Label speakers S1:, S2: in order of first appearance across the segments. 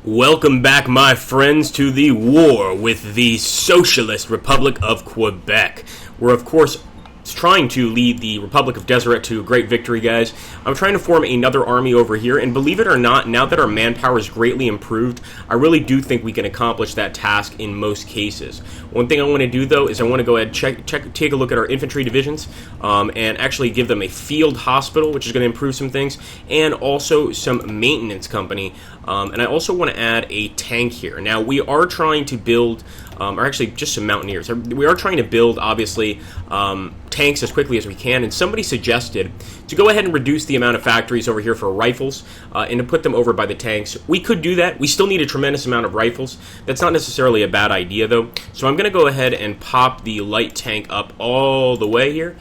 S1: Welcome back, my friends, to the war with the Socialist Republic of Quebec. We're, of course, trying to lead the Republic of Deseret to a great victory, guys. I'm trying to form another army over here, and believe it or not, now that our manpower is greatly improved, I really do think we can accomplish that task in most cases. One thing I want to do, though, is I want to go ahead and take a look at our infantry divisions, and actually give them a field hospital, which is going to improve some things, and also some maintenance company. And I also want to add a tank here. Now, we are trying to build, or actually just some mountaineers. We are trying to build, obviously, tanks as quickly as we can, and somebody suggested to go ahead and reduce the amount of factories over here for rifles and to put them over by the tanks. We could do that. We still need a tremendous amount of rifles. That's not necessarily a bad idea, though. So I'm going to go ahead and pop the light tank up all the way here,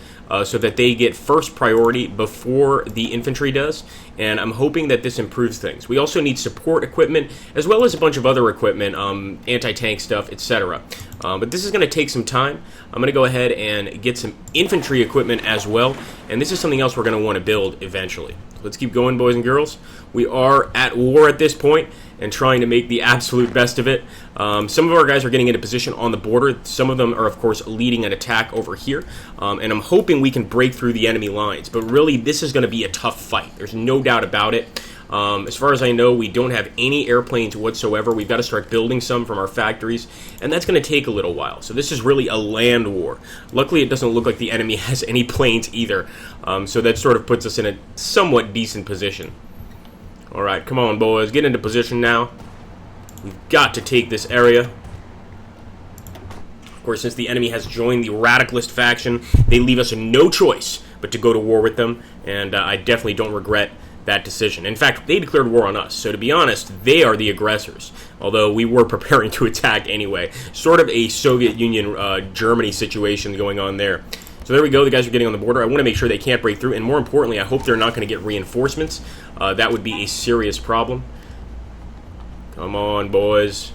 S1: so that they get first priority before the infantry does, and I'm hoping that this improves things. We also need support equipment, as well as a bunch of other equipment, anti-tank stuff, etc. But this is going to take some time. I'm going to go ahead and get some infantry equipment as well, and this is something else we're going to want to build eventually. Let's keep going, boys and girls. We are at war at this point and trying to make the absolute best of it. Some of our guys are getting into position on the border. Some of them are, of course, leading an attack over here. And I'm hoping we can break through the enemy lines. But really, this is going to be a tough fight. There's no doubt about it. As far as I know, we don't have any airplanes whatsoever. We've got to start building some from our factories, and that's going to take a little while. So this is really a land war. Luckily, it doesn't look like the enemy has any planes either. So that sort of puts us in a somewhat decent position. All right, come on, boys. Get into position now. We've got to take this area. Of course, since the enemy has joined the Radicalist faction, they leave us no choice but to go to war with them, and I definitely don't regret that decision. In fact, they declared war on us, so to be honest, they are the aggressors, although we were preparing to attack anyway. Sort of a Soviet Union, Germany situation going on there. So there we go, the guys are getting on the border. I want to make sure they can't break through, and more importantly, I hope they're not going to get reinforcements. That would be a serious problem. Come on, boys.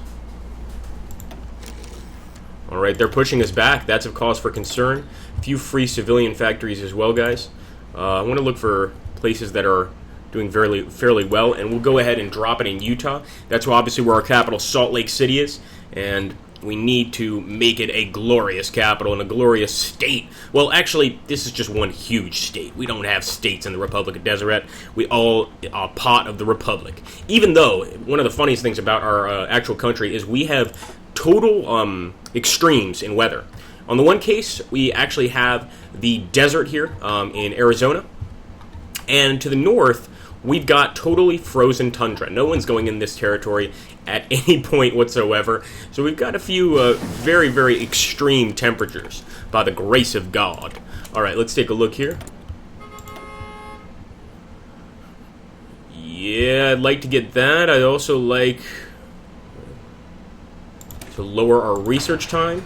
S1: Alright, they're pushing us back. That's a cause for concern. A few free civilian factories as well, guys. I want to look for places that are doing fairly well, and we'll go ahead and drop it in Utah. That's obviously where our capital, Salt Lake City, is, and we need to make it a glorious capital and a glorious state. Well, actually, this is just one huge state. We don't have states in the Republic of Deseret. We all are part of the Republic. Even though, one of the funniest things about our actual country is we have total extremes in weather. On the one case, we actually have the desert here in Arizona, and to the north, we've got totally frozen tundra. No one's going in this territory at any point whatsoever. So we've got a few very, very extreme temperatures by the grace of God. All right, let's take a look here. Yeah, I'd like to get that. I'd also like to lower our research time.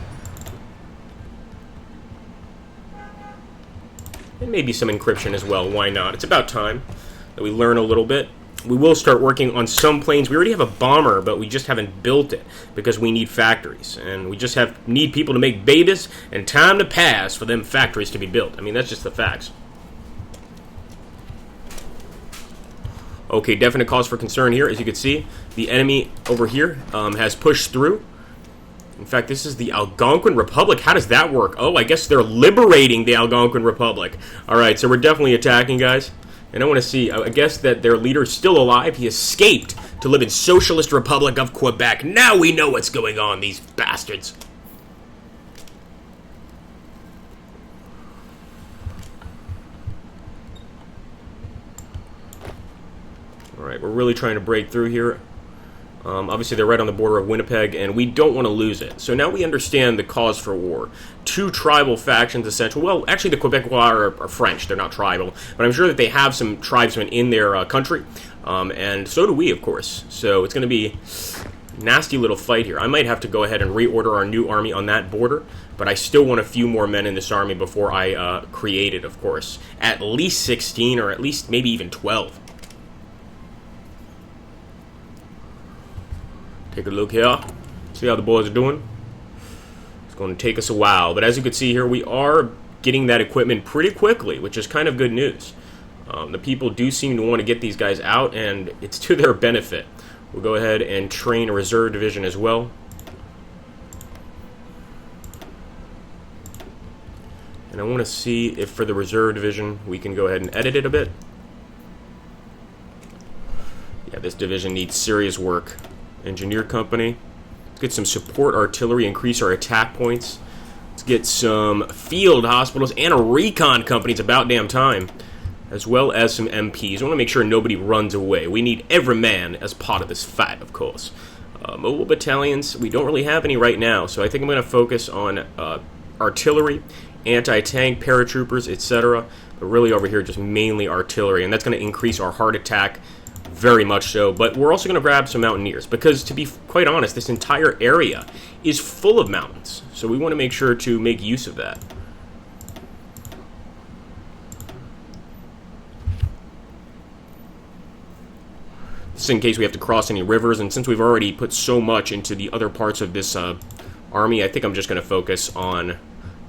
S1: And maybe some encryption as well. Why not? It's about time that we learn a little bit. We will start working on some planes. We already have a bomber, but we just haven't built it because we need factories. And we just need people to make babies and time to pass for them factories to be built. I mean, that's just the facts. Okay, definite cause for concern here. As you can see, the enemy over here has pushed through. In fact, this is the Algonquin Republic. How does that work? Oh, I guess they're liberating the Algonquin Republic. All right, so we're definitely attacking, guys. And I want to see, I guess that their leader is still alive. He escaped to live in Socialist Republic of Quebec. Now we know what's going on, these bastards. Alright, we're really trying to break through here. Obviously, they're right on the border of Winnipeg, and we don't want to lose it. So now we understand the cause for war. Two tribal factions, essentially. Well, actually, the Quebecois are French. They're not tribal. But I'm sure that they have some tribesmen in their country. And so do we, of course. So it's going to be a nasty little fight here. I might have to go ahead and reorder our new army on that border. But I still want a few more men in this army before I create it, of course. At least 16, or at least maybe even 12. Take a look here. See how the boys are doing? It's going to take us a while. But as you can see here, we are getting that equipment pretty quickly, which is kind of good news. The people do seem to want to get these guys out, and it's to their benefit. We'll go ahead and train a reserve division as well. And I want to see if for the reserve division we can go ahead and edit it a bit. Yeah, this division needs serious work. Engineer company. Let's get some support artillery, increase our attack points. Let's get some field hospitals and a recon company. It's about damn time. As well as some MPs. I want to make sure nobody runs away. We need every man as part of this fight, of course. Mobile battalions, we don't really have any right now, so I think I'm going to focus on artillery, anti-tank, paratroopers, etc. But really over here, just mainly artillery, and that's going to increase our heart attack very much so. But we're also going to grab some mountaineers, because to be quite honest, this entire area is full of mountains, so we want to make sure to make use of that. This is in case we have to cross any rivers, and since we've already put so much into the other parts of this army, I think I'm just going to focus on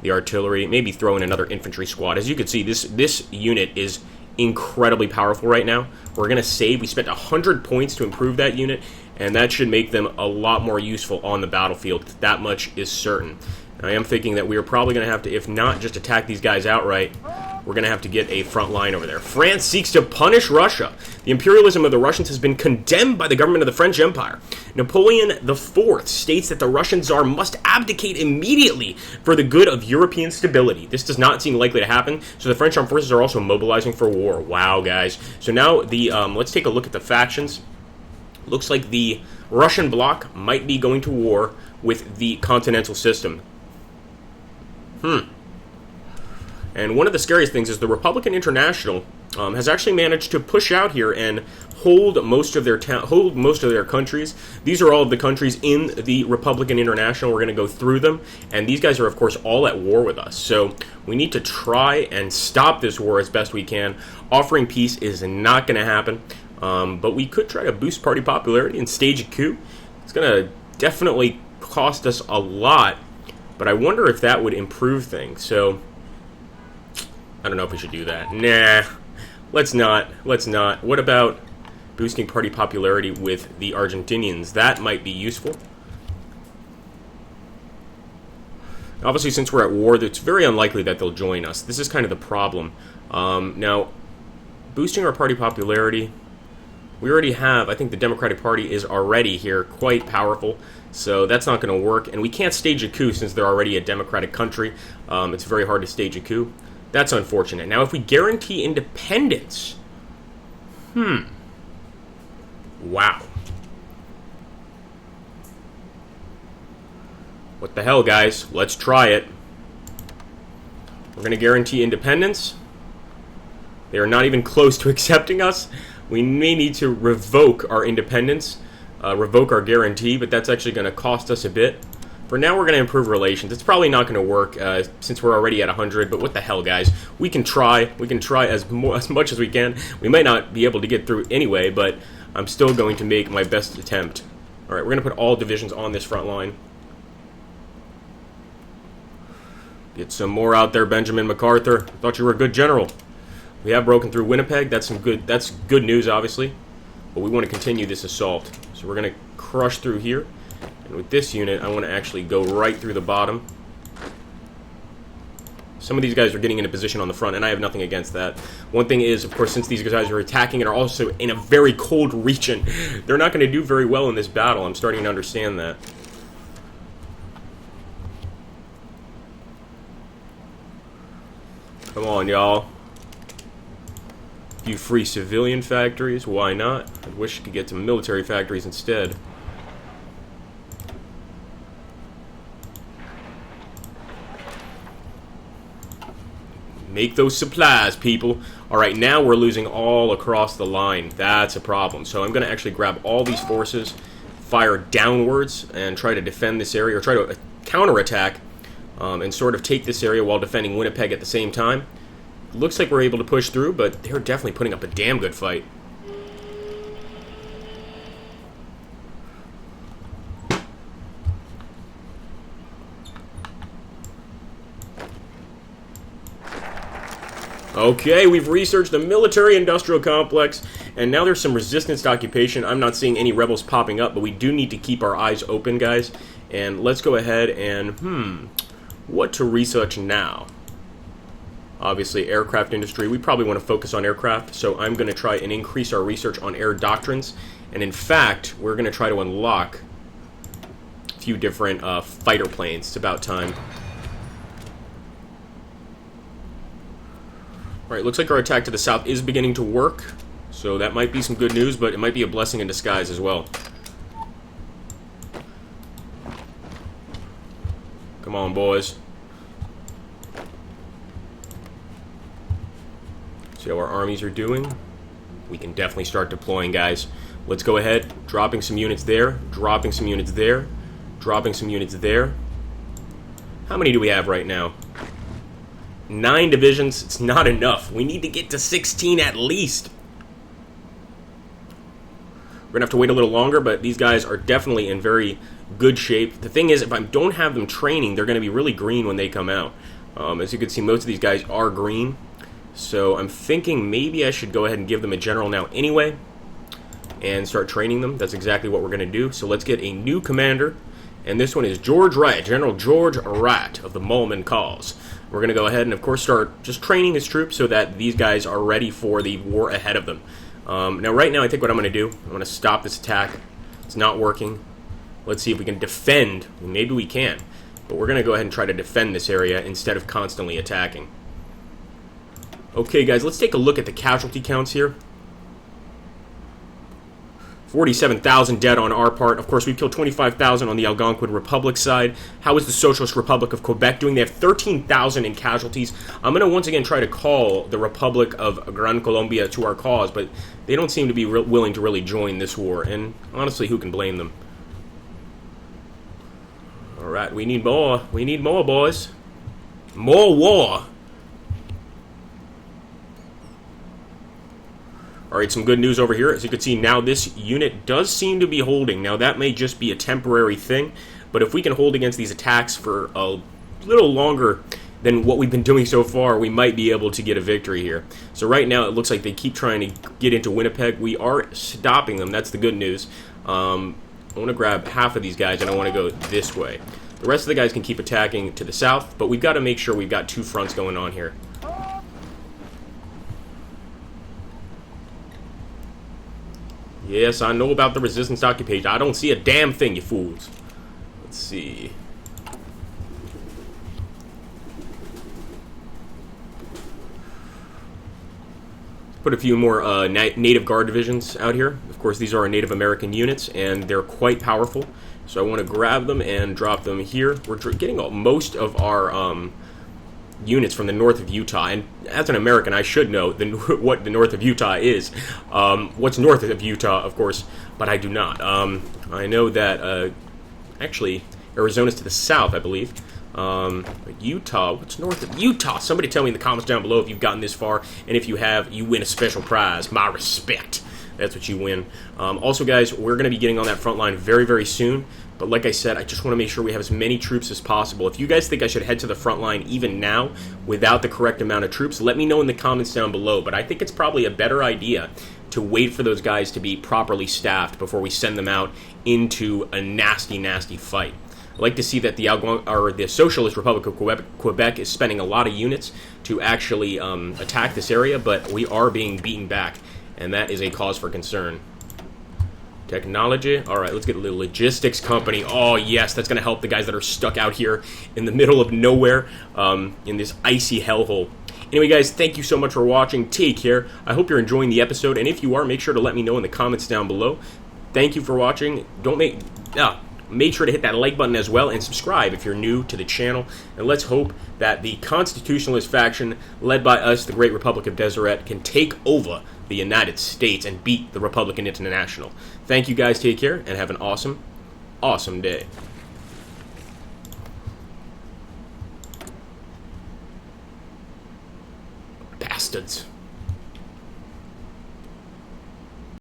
S1: the artillery, maybe throw in another infantry squad. As you can see, this unit is incredibly powerful right now. We're going to save. We spent 100 points to improve that unit, and that should make them a lot more useful on the battlefield. That much is certain. I am thinking that we are probably going to have to, if not just attack these guys outright, we're going to have to get a front line over there. France seeks to punish Russia. The imperialism of the Russians has been condemned by the government of the French Empire. Napoleon IV states that the Russian Tsar must abdicate immediately for the good of European stability. This does not seem likely to happen, so the French armed forces are also mobilizing for war. Wow, guys. So now let's take a look at the factions. Looks like the Russian bloc might be going to war with the continental system. And one of the scariest things is the Republican International has actually managed to push out here and hold most of their countries. These are all of the countries in the Republican International. We're going to go through them, and these guys are, of course, all at war with us. So we need to try and stop this war as best we can. Offering peace is not going to happen, but we could try to boost party popularity and stage a coup. It's going to definitely cost us a lot, but I wonder if that would improve things. So I don't know if we should do that. Nah, let's not. What about boosting party popularity with the Argentinians? That might be useful. Obviously, since we're at war, it's very unlikely that they'll join us. This is kind of the problem. Now, boosting our party popularity, we already have, I think the Democratic Party is already here quite powerful, so that's not going to work. And we can't stage a coup since they're already a democratic country. It's very hard to stage a coup. That's unfortunate. Now, if we guarantee independence... Wow. What the hell, guys? Let's try it. We're going to guarantee independence. They are not even close to accepting us. We may need to revoke our independence, revoke our guarantee, but that's actually going to cost us a bit. For now, we're going to improve relations. It's probably not going to work since we're already at 100, but what the hell, guys? We can try. We can try as much as we can. We might not be able to get through anyway, but I'm still going to make my best attempt. All right, we're going to put all divisions on this front line. Get some more out there, Benjamin MacArthur. Thought you were a good general. We have broken through Winnipeg. That's good news, obviously. But we want to continue this assault. So we're going to crush through here. And with this unit, I want to actually go right through the bottom. Some of these guys are getting into position on the front, and I have nothing against that. One thing is, of course, since these guys are attacking and are also in a very cold region, they're not going to do very well in this battle. I'm starting to understand that. Come on, y'all. A few free civilian factories, why not? I wish I could get some military factories instead. Make those supplies, people. Alright, now we're losing all across the line. That's a problem. So I'm going to actually grab all these forces, fire downwards, and try to defend this area, or try to counterattack, and sort of take this area while defending Winnipeg at the same time. Looks like we're able to push through, but they're definitely putting up a damn good fight. Okay, we've researched the military-industrial complex, And now there's some resistance to occupation. I'm not seeing any rebels popping up, but we do need to keep our eyes open, guys. And let's go ahead and, what to research now? Obviously, aircraft industry. We probably want to focus on aircraft, so I'm going to try and increase our research on air doctrines. And in fact, we're going to try to unlock a few different fighter planes. It's about time. Alright, looks like our attack to the south is beginning to work, so that might be some good news, but it might be a blessing in disguise as well. Come on, boys. See how our armies are doing? We can definitely start deploying, guys. Let's go ahead, dropping some units there, dropping some units there, dropping some units there. How many do we have right now? 9 divisions. It's not enough. We need to get to 16 at least. We're going to have to wait a little longer, but these guys are definitely in very good shape. The thing is, if I don't have them training, they're going to be really green when they come out. As you can see, most of these guys are green. So I'm thinking maybe I should go ahead and give them a general now anyway and start training them. That's exactly what we're going to do. So let's get a new commander. And this one is George Wright, General George Wright of the Mormon cause. We're going to go ahead and, of course, start just training his troops so that these guys are ready for the war ahead of them. Now, right now, I think what I'm going to do, I'm going to stop this attack. It's not working. Let's see if we can defend. Maybe we can. But we're going to go ahead and try to defend this area instead of constantly attacking. Okay, guys, let's take a look at the casualty counts here. 47,000 dead on our part. Of course, we've killed 25,000 on the Algonquin Republic side. How is the Socialist Republic of Quebec doing? They have 13,000 in casualties. I'm going to once again try to call the Republic of Gran Colombia to our cause, but they don't seem to be willing to really join this war, and honestly, who can blame them? Alright, we need more. We need more, boys. More war. Alright, some good news over here. As you can see, now this unit does seem to be holding. Now, that may just be a temporary thing, but if we can hold against these attacks for a little longer than what we've been doing so far, we might be able to get a victory here. So right now, it looks like they keep trying to get into Winnipeg. We are stopping them. That's the good news. I want to grab half of these guys, and I want to go this way. The rest of the guys can keep attacking to the south, but we've got to make sure we've got 2 fronts going on here. Yes, I know about the resistance to occupation. I don't see a damn thing, you fools. Let's see. Put a few more Native Guard divisions out here. Of course, these are our Native American units, and they're quite powerful. So I want to grab them and drop them here. We're getting most of our units from the north of Utah, and as an American, I should know what the north of Utah is. What's north of Utah, of course, but I do not. I know that, actually, Arizona's to the south, I believe. But Utah, what's north of Utah? Somebody tell me in the comments down below if you've gotten this far, and if you have, you win a special prize. My respect. That's what you win. Also, guys, we're going to be getting on that front line very, very soon. But like I said, I just want to make sure we have as many troops as possible. If you guys think I should head to the front line even now without the correct amount of troops, let me know in the comments down below. But I think it's probably a better idea to wait for those guys to be properly staffed before we send them out into a nasty, nasty fight. I'd like to see that the Socialist Republic of Quebec is spending a lot of units to actually attack this area, but we are being beaten back, and that is a cause for concern. Technology. Alright, let's get a little logistics company. Oh, yes, that's going to help the guys that are stuck out here in the middle of nowhere in this icy hellhole. Anyway, guys, thank you so much for watching. Take care. I hope you're enjoying the episode, and if you are, make sure to let me know in the comments down below. Thank you for watching. Make sure to hit that like button as well, and subscribe if you're new to the channel. And let's hope that the Constitutionalist faction, led by us, the Great Republic of Deseret, can take over the United States and beat the Republican International. Thank you guys, take care, and have an awesome, awesome day. Bastards.